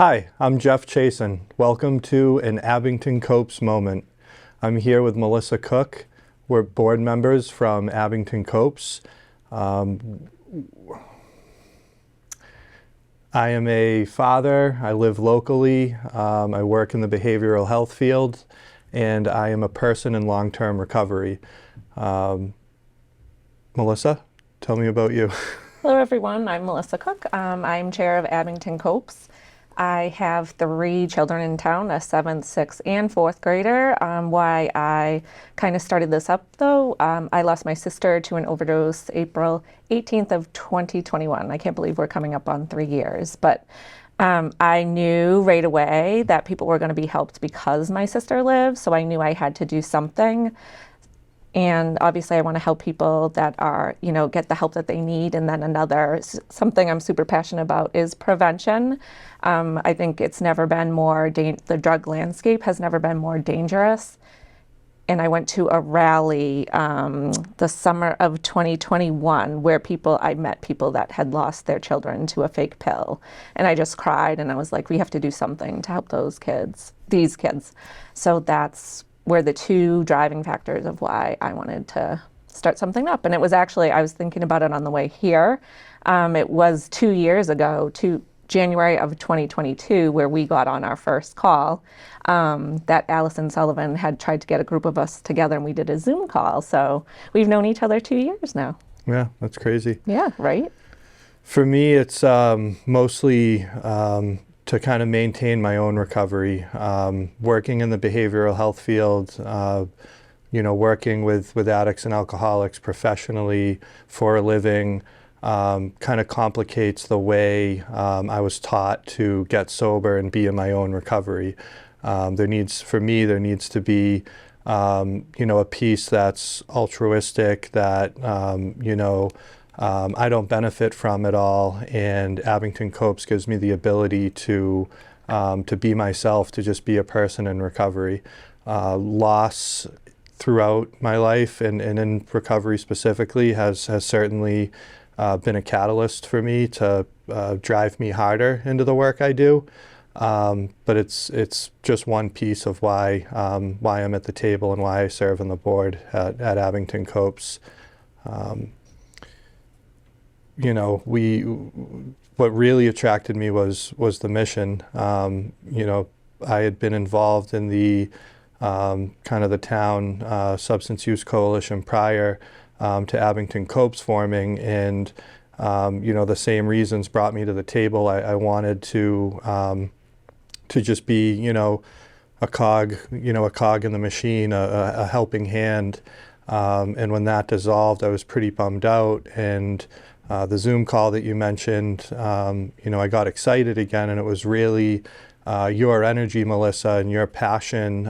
Hi, I'm Jeff Chasen. Welcome to an Abington COPES moment. I'm here with Melissa Cook. We're board members from Abington COPES. I am a father. I live locally. I work in the behavioral health field, and I am a person in long-term recovery. Melissa, tell me about you. Hello everyone, I'm Melissa Cook. I'm chair of Abington COPES. I have 3 children in town, a 7th, 6th, and 4th grader. Why I kind of started this up though, I lost my sister to an overdose April 18th of 2021. I can't believe we're coming up on 3 years, but I knew right away that people were going to be helped because my sister lived, so I knew I had to do something. And obviously I want to help people that are, get the help that they need. And then something I'm super passionate about is prevention. I think it's never been the drug landscape has never been more dangerous. And I went to a rally the summer of 2021 where I met people that had lost their children to a fake pill. And I just cried and I was like, we have to do something to help these kids. So that's were the 2 driving factors of why I wanted to start something up. And it was actually, I was thinking about it on the way here. It was 2 years ago, January of 2022, where we got on our first call, that Allison Sullivan had tried to get a group of us together and we did a Zoom call. So we've known each other 2 years now. Yeah, that's crazy. Yeah, right? For me, it's mostly to kind of maintain my own recovery. Working in the behavioral health field, working with addicts and alcoholics professionally for a living, kind of complicates the way I was taught to get sober and be in my own recovery. There needs to be a piece that's altruistic, that I don't benefit from at all, and Abington COPES gives me the ability to be myself, to just be a person in recovery. Loss throughout my life and in recovery specifically has certainly been a catalyst for me to drive me harder into the work I do. But it's just one piece of why I'm at the table and why I serve on the board at Abington COPES. What really attracted me was the mission. I had been involved in the kind of the town substance use coalition prior to Abington COPES forming, and the same reasons brought me to the table. I wanted to just be a cog in the machine, a helping hand. And when that dissolved, I was pretty bummed out. And the Zoom call that you mentioned, I got excited again, and it was really your energy, Melissa, and your passion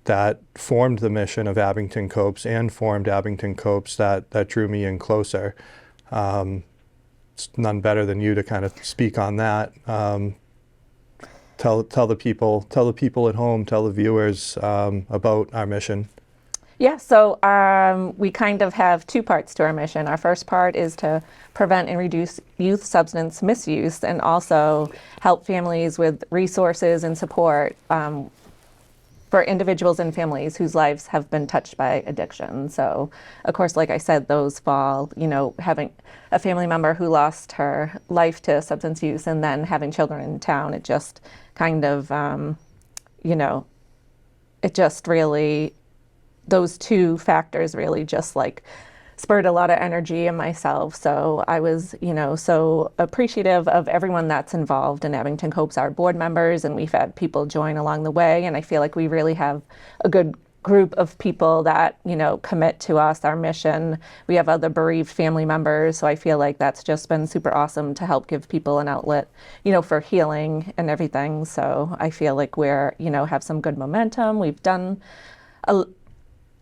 that formed the mission of Abington COPES and formed Abington COPES that drew me in closer. It's none better than you to kind of speak on that. Tell the people at home, tell the viewers about our mission. Yeah, so we kind of have 2 parts to our mission. Our first part is to prevent and reduce youth substance misuse and also help families with resources and support for individuals and families whose lives have been touched by addiction. So, of course, like I said, those fall, having a family member who lost her life to substance use and then having children in town, it just kind of, it just really, those 2 factors really just spurred a lot of energy in myself. So I was, so appreciative of everyone that's involved in Abington COPES, our board members, and we've had people join along the way. And I feel like we really have a good group of people that, commit to us, our mission. We have other bereaved family members. So I feel like that's just been super awesome to help give people an outlet, for healing and everything. So I feel like we're, have some good momentum. We've done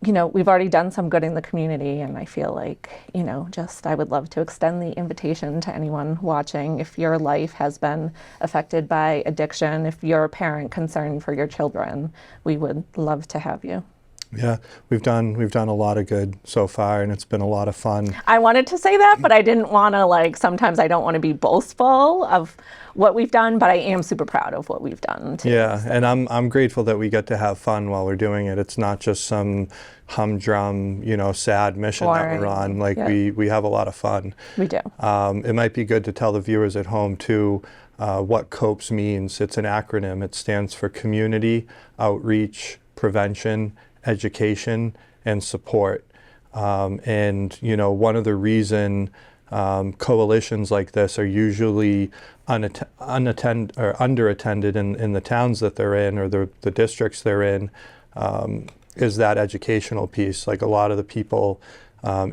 we've already done some good in the community, and I feel like, I would love to extend the invitation to anyone watching. If your life has been affected by addiction, if you're a parent concerned for your children, we would love to have you. Yeah, we've done a lot of good so far, and it's been a lot of fun. I wanted to say that, but I didn't want to, like, sometimes I don't want to be boastful of what we've done, but I am super proud of what we've done too. Yeah, So, and I'm grateful that we get to have fun while we're doing it. It's not just some humdrum, sad mission that we're on. boring. Like Yeah, we have a lot of fun. we do. It might be good to tell the viewers at home too what COPES means. It's an acronym. It stands for Community, Outreach, Prevention, Education, and Support. And one of the reason coalitions like this are usually underattended in the towns that they're in or the districts they're in is that educational piece. Like a lot of the people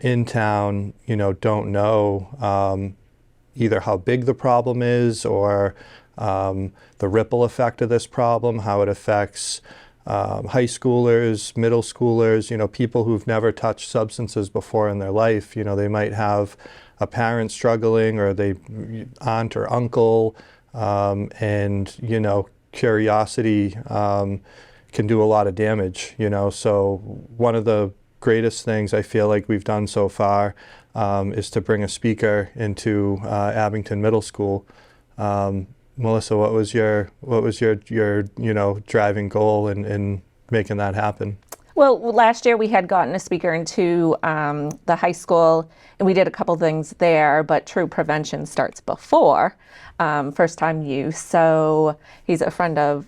in town, don't know either how big the problem is or the ripple effect of this problem, how it affects high schoolers, middle schoolers, people who've never touched substances before in their life. They might have a parent struggling or they aunt or uncle, and curiosity can do a lot of damage. So one of the greatest things I feel like we've done so far is to bring a speaker into Abington Middle School. Melissa, what was your driving goal in making that happen? Well, last year we had gotten a speaker into the high school, and we did a couple things there, but true prevention starts before first time use. So he's a friend of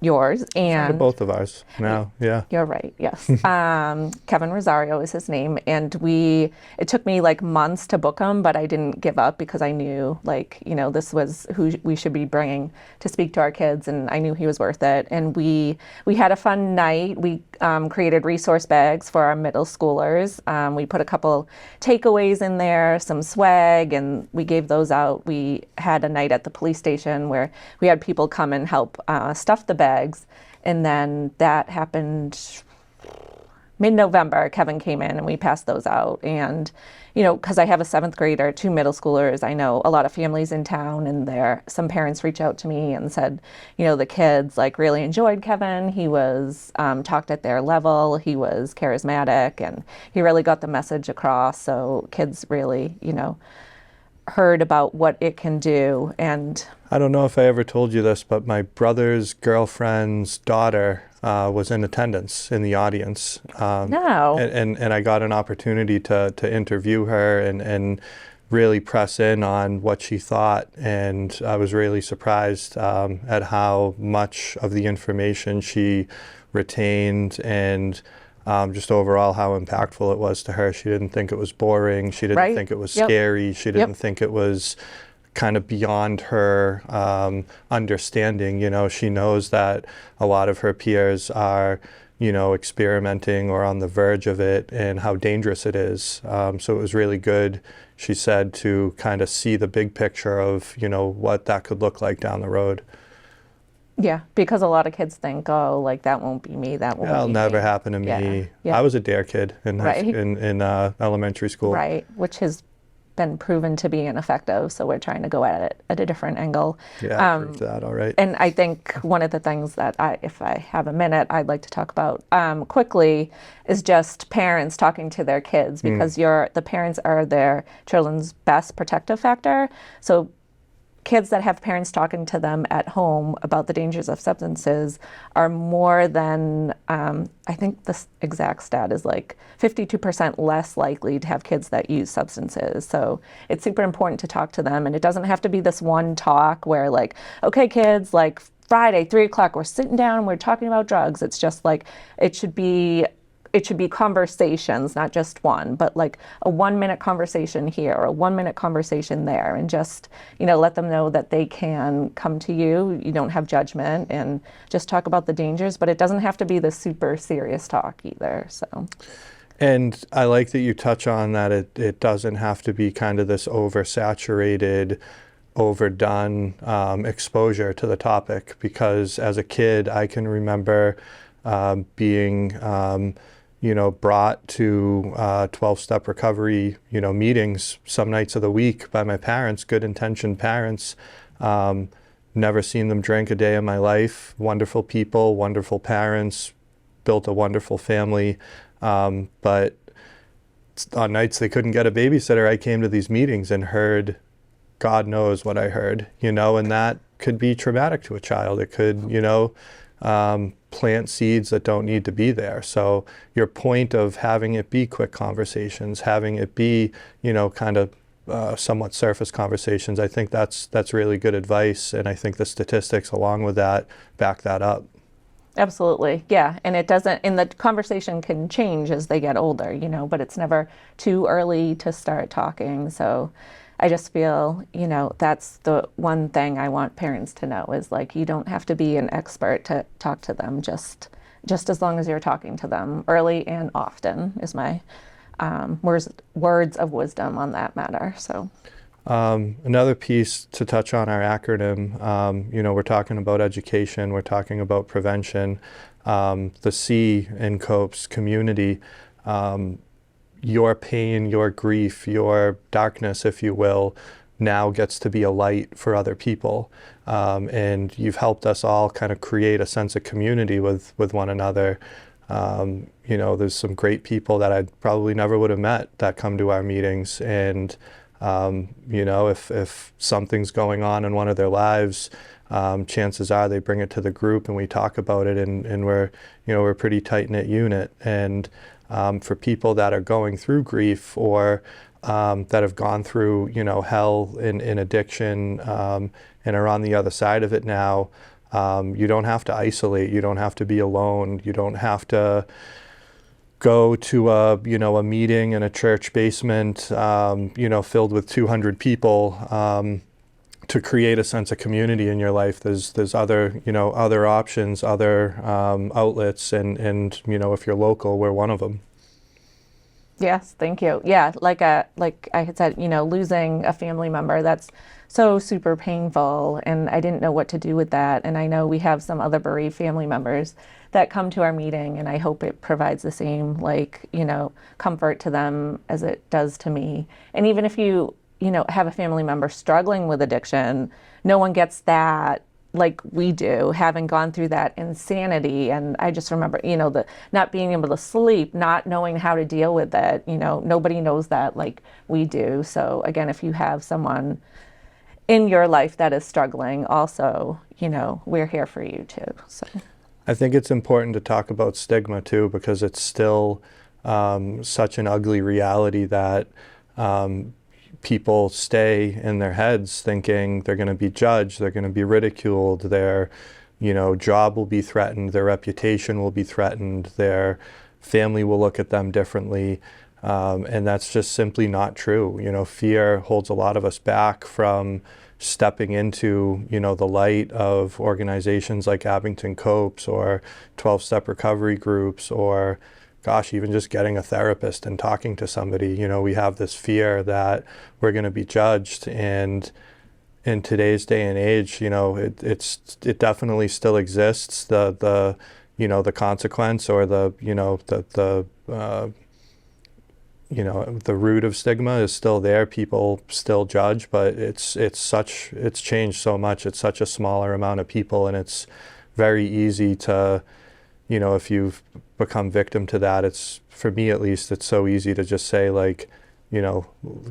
yours, and Both of ours now, yeah. you're right, yes. Kevin Rosario is his name, and it took me like months to book him, but I didn't give up because I knew this was who we should be bringing to speak to our kids, and I knew he was worth it. And we had a fun night. We created resource bags for our middle schoolers. We put a couple takeaways in there, some swag, and we gave those out. We had a night at the police station where we had people come and help stuff the bags. And then that happened mid-November. Kevin came in and we passed those out. And, because I have a 7th grader, 2 middle schoolers, I know a lot of families in town, and some parents reach out to me and said, the kids really enjoyed Kevin. He was talked at their level. He was charismatic and he really got the message across. So kids really, heard about what it can do. And I don't know if I ever told you this, but my brother's girlfriend's daughter was in attendance in the audience. no. And I got an opportunity to interview her and really press in on what she thought. And I was really surprised at how much of the information she retained and just overall how impactful it was to her. She didn't think it was boring. She didn't Right. think it was Yep. scary. She didn't Yep. think it was kind of beyond her understanding. She knows that a lot of her peers are, experimenting or on the verge of it and how dangerous it is. So it was really good, she said, to kind of see the big picture of, what that could look like down the road. Yeah, because a lot of kids think, oh, that won't be me, that won't That'll be never me. happen to me. Yeah, yeah. I was a dare kid in Right. in elementary school. Right, which has been proven to be ineffective. So we're trying to go at it at a different angle. Yeah, I proved that. All right. And I think one of the things that if I have a minute, I'd like to talk about quickly is just parents talking to their kids, because the parents are their children's best protective factor. So kids that have parents talking to them at home about the dangers of substances are more than, I think the exact stat is 52% less likely to have kids that use substances. So it's super important to talk to them. And it doesn't have to be this one talk where okay, kids, Friday, 3 o'clock, we're sitting down, we're talking about drugs. It's just it should be conversations, not just one, but a 1-minute conversation here or a 1-minute conversation there, and just, let them know that they can come to you. You don't have judgment, and just talk about the dangers, but it doesn't have to be the super serious talk either. So. And I like that you touch on that it doesn't have to be kind of this oversaturated, overdone exposure to the topic, because as a kid I can remember being brought to 12-step recovery meetings some nights of the week by my parents, good intentioned parents. Never seen them drink a day in my life. Wonderful people, wonderful parents, built a wonderful family, but on nights they couldn't get a babysitter, I came to these meetings and heard God knows what I heard, and that could be traumatic to a child. It could, plant seeds that don't need to be there. So your point of having it be quick conversations, having it be, kind of somewhat surface conversations, I think that's really good advice. And I think the statistics along with that back that up. Absolutely. Yeah. And it doesn't, and the conversation can change as they get older, but it's never too early to start talking. So I just feel, that's the one thing I want parents to know is like, you don't have to be an expert to talk to them, just as long as you're talking to them early and often is my words of wisdom on that matter. So. Another piece to touch on our acronym, we're talking about education, we're talking about prevention, the C in COPES, community, your pain, your grief, your darkness, if you will, now gets to be a light for other people. And you've helped us all kind of create a sense of community with one another. There's some great people that I probably never would have met that come to our meetings. And, if something's going on in one of their lives, chances are they bring it to the group and we talk about it, and we're a pretty tight-knit unit. And for people that are going through grief or that have gone through, hell in addiction and are on the other side of it now, you don't have to isolate. You don't have to be alone. You don't have to go to a meeting in a church basement, filled with 200 people, to create a sense of community in your life. There's other, other options, other outlets, and if you're local, we're one of them. Yes, thank you. Yeah, like I had said, losing a family member, that's so super painful, and I didn't know what to do with that. And I know we have some other bereaved family members that come to our meeting, and I hope it provides the same, comfort to them as it does to me. And even if you have a family member struggling with addiction, no one gets that like we do, having gone through that insanity. And I just remember, the not being able to sleep, not knowing how to deal with it, nobody knows that like we do. So again, if you have someone in your life that is struggling also, we're here for you too. So I think it's important to talk about stigma too, because it's still such an ugly reality that people stay in their heads thinking they're going to be judged, they're going to be ridiculed, their job will be threatened, their reputation will be threatened, their family will look at them differently, and that's just simply not true. Fear holds a lot of us back from stepping into the light of organizations like Abington COPES or 12-step recovery groups, or gosh, even just getting a therapist and talking to somebody. We have this fear that we're going to be judged, and in today's day and age, it definitely still exists. The consequence or the root of stigma is still there. People still judge, but it's changed so much. It's such a smaller amount of people, and it's very easy to, if you've become victim to that, it's, for me at least, it's so easy to just say like,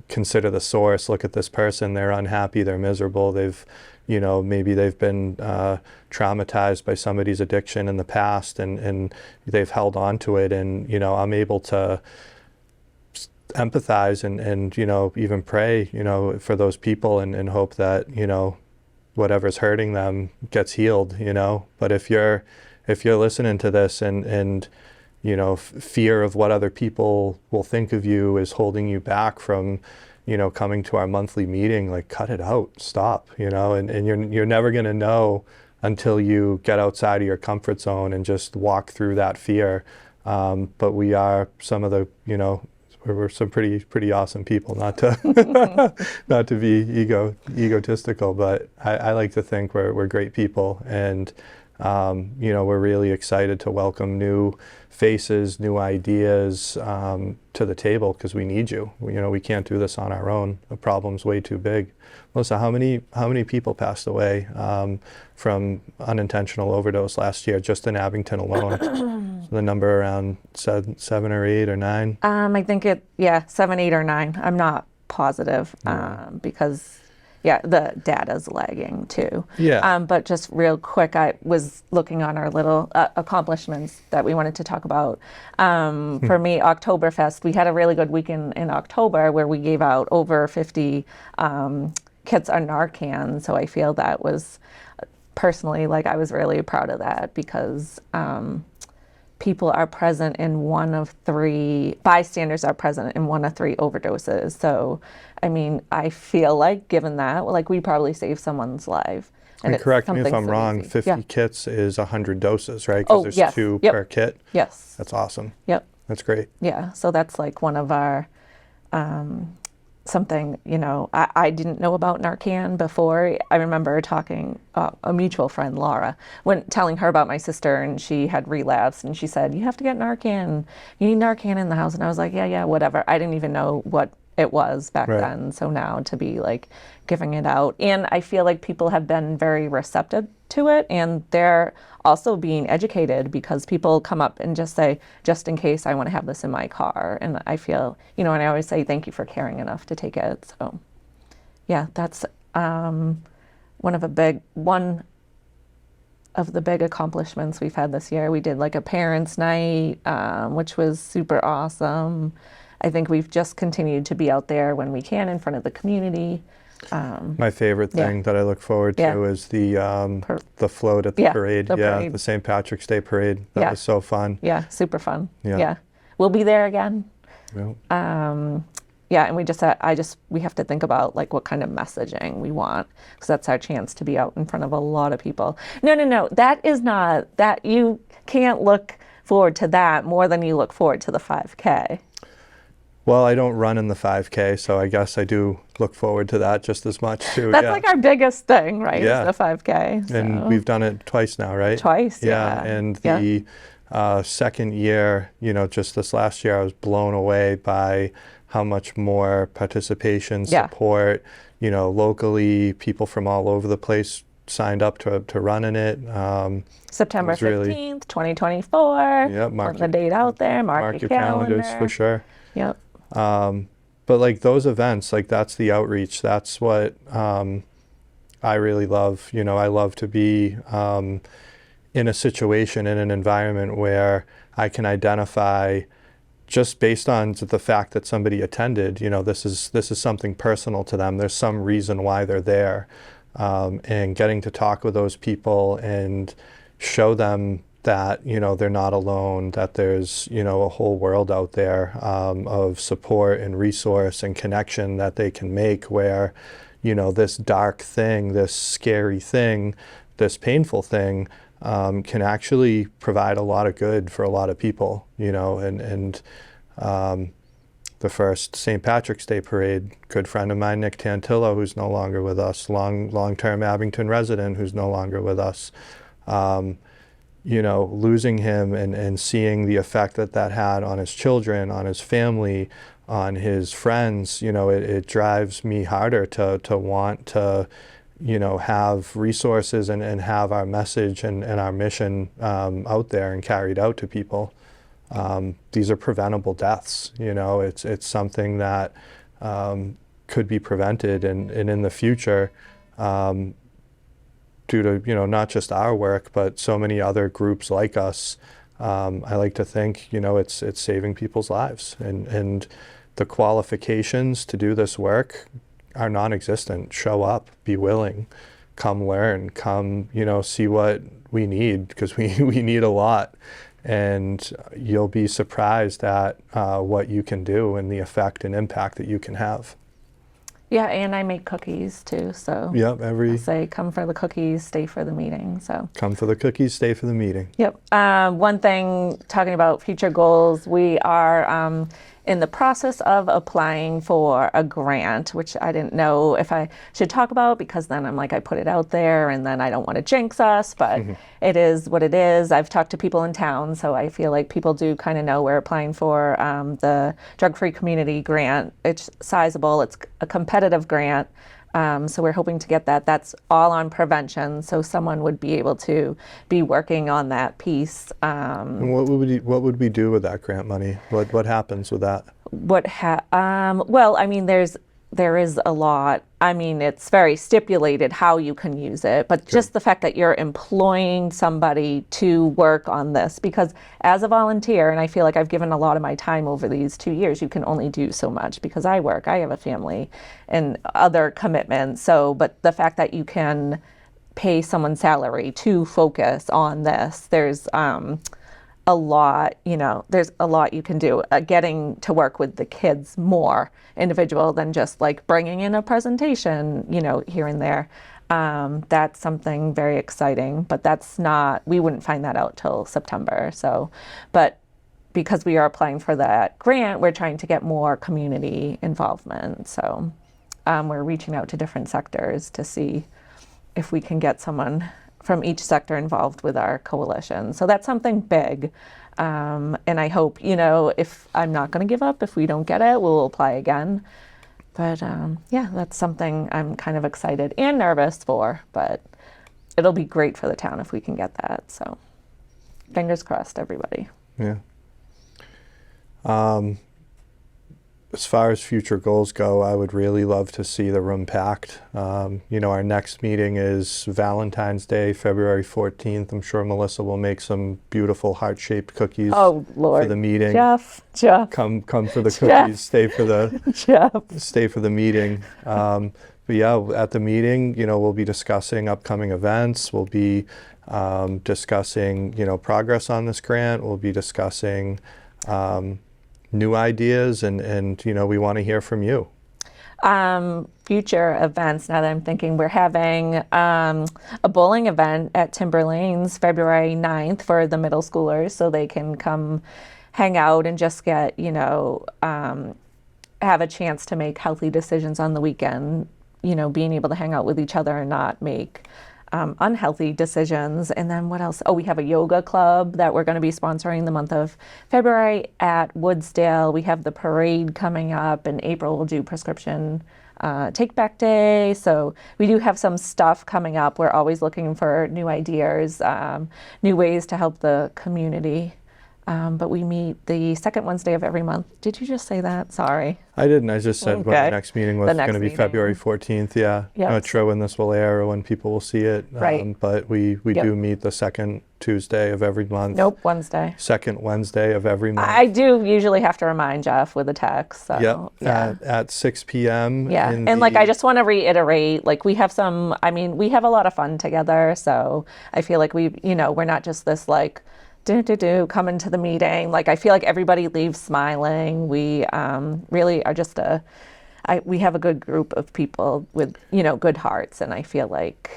consider the source, look at this person, they're unhappy, they're miserable, they've, maybe they've been traumatized by somebody's addiction in the past, and they've held on to it, and, I'm able to empathize and even pray, for those people and hope that, whatever's hurting them gets healed, But if you're listening to this and fear of what other people will think of you is holding you back from, coming to our monthly meeting, like cut it out, stop, and you're never going to know until you get outside of your comfort zone and just walk through that fear. But we are some of the, we're some pretty awesome people, not to not to be egotistical, but I like to think we're great people, and we're really excited to welcome new faces, new ideas to the table, because we need you. We can't do this on our own. The problem's way too big. Melissa, how many people passed away from unintentional overdose last year, just in Abington alone? the number around 7 or 8 or 9. I think 7, 8, or 9. I'm not positive because the data's lagging too. Yeah. But just real quick, I was looking on our little accomplishments that we wanted to talk about. For me, Oktoberfest, we had a really good weekend in October where we gave out over 50 kits on Narcan. So I feel that was personally, like, I was really proud of that because people are present in bystanders are present in 1 of 3 overdoses. So, I mean, I feel like given that, like, we probably saved someone's life. And correct me if I'm so wrong, easy. 50 kits is 100 doses, right? Because there's yes. 2 Yep. per kit. Yes. That's awesome. Yep. That's great. Yeah. So that's like one of our something, I didn't know about Narcan before. I remember talking, a mutual friend, Laura, when telling her about my sister, and she had relapsed, and she said, you have to get Narcan. You need Narcan in the house. And I was like, yeah, whatever. I didn't even know what it was back then. So now to be like giving it out. And I feel like people have been very receptive to it, and they're also being educated because people come up and just say, just in case, I want to have this in my car. And I feel, and I always say, thank you for caring enough to take it. So yeah, that's one of the big accomplishments we've had this year. We did like a parents' night, which was super awesome. I think we've just continued to be out there when we can in front of the community. My favorite thing that I look forward to is the float at the parade. Parade. The St. Patrick's Day parade. That was so fun. Yeah, super fun. Yeah. We'll be there again. Well, And we have to think about like what kind of messaging we want, because that's our chance to be out in front of a lot of people. No, that is not, that you can't look forward to that more than you look forward to the 5K. well, I don't run in the 5K, so I guess I do look forward to that just as much too. That's like our biggest thing, right? Yeah. Is the 5K. So. And we've done it twice now, right? Twice, yeah. And the second year, just this last year, I was blown away by how much more participation, support, locally, people from all over the place signed up to run in it. September 15th, 2024. Yep, mark the date out there. Mark your calendars for sure. Yep. But like those events, like that's the outreach. That's what I really love. I love to be in a situation, in an environment where I can identify, just based on the fact that somebody attended, this is something personal to them. There's some reason why they're there, and getting to talk with those people and show them that they're not alone, that there's a whole world out there of support and resource and connection that they can make, where this dark thing, this scary thing, this painful thing can actually provide a lot of good for a lot of people. And the first St. Patrick's Day parade, good friend of mine, Nick Tantillo, who's no longer with us, long-term Abington resident who's no longer with us, losing him and seeing the effect that had on his children, on his family, on his friends, it drives me harder to want to, have resources and have our message and our mission out there and carried out to people. These are preventable deaths. It's something that could be prevented, and in the future, due to not just our work, but so many other groups like us, I like to think it's saving people's lives, and the qualifications to do this work are non-existent. Show up, be willing, come learn, come see what we need, because we need a lot, and you'll be surprised at what you can do and the effect and impact that you can have. Yeah, and I make cookies too, so yep, I say come for the cookies, stay for the meeting. So come for the cookies, stay for the meeting. Yep. One thing, talking about future goals, we are in the process of applying for a grant, which I didn't know if I should talk about, because then I'm like, I put it out there and then I don't want to jinx us, but it is what it is. I've talked to people in town, so I feel like people do kind of know we're applying for the Drug-Free Community Grant. It's sizable. It's a competitive grant. So we're hoping to get that. That's all on prevention. So someone would be able to be working on that piece. And what would we do with that grant money? What happens with that? Well, I mean, there is a lot. I mean, it's very stipulated how you can use it, but just the fact that you're employing somebody to work on this, because as a volunteer, and I feel like I've given a lot of my time over these 2 years, you can only do so much because I work, I have a family and other commitments. So, but the fact that you can pay someone's salary to focus on this, there's a lot, there's a lot you can do. Getting to work with the kids more individual than just like bringing in a presentation, here and there. That's something very exciting, but we wouldn't find that out till September. So, but because we are applying for that grant, we're trying to get more community involvement. So we're reaching out to different sectors to see if we can get someone from each sector involved with our coalition. So that's something big. And I hope, if I'm not going to give up, if we don't get it, we'll apply again. But yeah, that's something I'm kind of excited and nervous for, but it'll be great for the town if we can get that. So fingers crossed, everybody. Yeah. As far as future goals go, I would really love to see the room packed. Our next meeting is Valentine's Day, February 14th. I'm sure Melissa will make some beautiful heart-shaped cookies for the meeting. Jeff. Come for the cookies. Stay for the meeting. But yeah, at the meeting, we'll be discussing upcoming events. We'll be discussing, progress on this grant. We'll be discussing new ideas, and we want to hear from you. Future events, now that I'm thinking, we're having a bowling event at Timber Lanes February 9th for the middle schoolers, so they can come hang out and just get, have a chance to make healthy decisions on the weekend, being able to hang out with each other and not make unhealthy decisions. And then what else? Oh, we have a yoga club that we're going to be sponsoring the month of February at Woodsdale. We have the parade coming up. In April, we'll do prescription take back day. So we do have some stuff coming up. We're always looking for new ideas, new ways to help the community. But we meet the second Wednesday of every month. Did you just say that? Sorry. I didn't. I just said when the next meeting was going to be February 14th. Yeah. Yep. Not sure when this will air or when people will see it. Right. But we do meet the second Tuesday of every month. Nope, Wednesday. Second Wednesday of every month. I do usually have to remind Jeff with a text. So, yep. At 6 p.m. Yeah. And I just want to reiterate, we have we have a lot of fun together. So I feel like we're not just this come into the meeting. I feel like everybody leaves smiling. We really are just we have a good group of people with, good hearts. And I feel like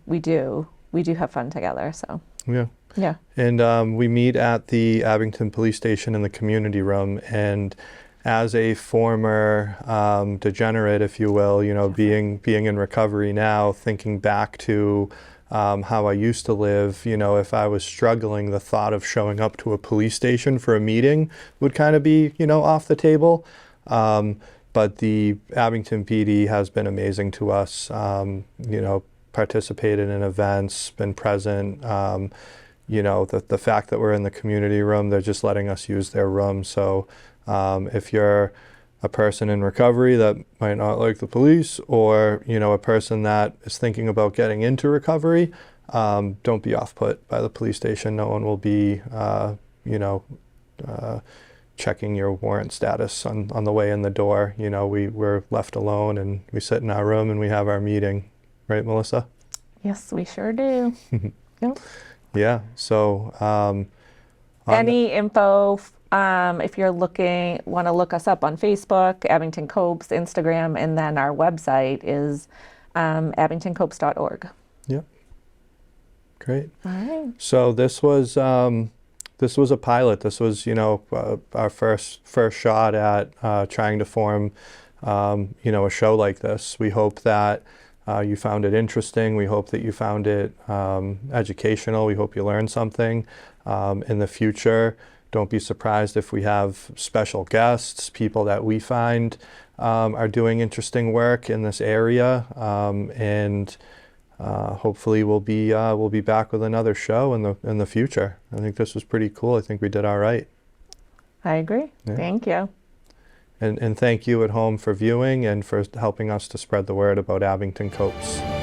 we do have fun together. So, yeah. Yeah. And we meet at the Abington Police Station in the community room. And as a former degenerate, if you will, being in recovery now, thinking back to how I used to live, if I was struggling, the thought of showing up to a police station for a meeting would kind of be, off the table. But the Abington PD has been amazing to us, participated in events, been present. The fact that we're in the community room, they're just letting us use their room. So if you're a person in recovery that might not like the police, or a person that is thinking about getting into recovery, don't be off-put by the police station. No one will be checking your warrant status on the way in the door. We're left alone and we sit in our room and we have our meeting, right, Melissa? Yes, we sure do. Yep. Yeah. So any info, if you're want to look us up on Facebook, Abington COPES, Instagram, and then our website is abingtoncopes.org. Yep. Great. All right. So this was a pilot. This was our first shot at trying to form a show like this. We hope that you found it interesting. We hope that you found it educational. We hope you learned something. In the future, don't be surprised if we have special guests, people that we find are doing interesting work in this area, and hopefully we'll be back with another show in the future. I think this was pretty cool. I think we did all right. I agree. Yeah. Thank you. And thank you at home for viewing and for helping us to spread the word about Abington COPES.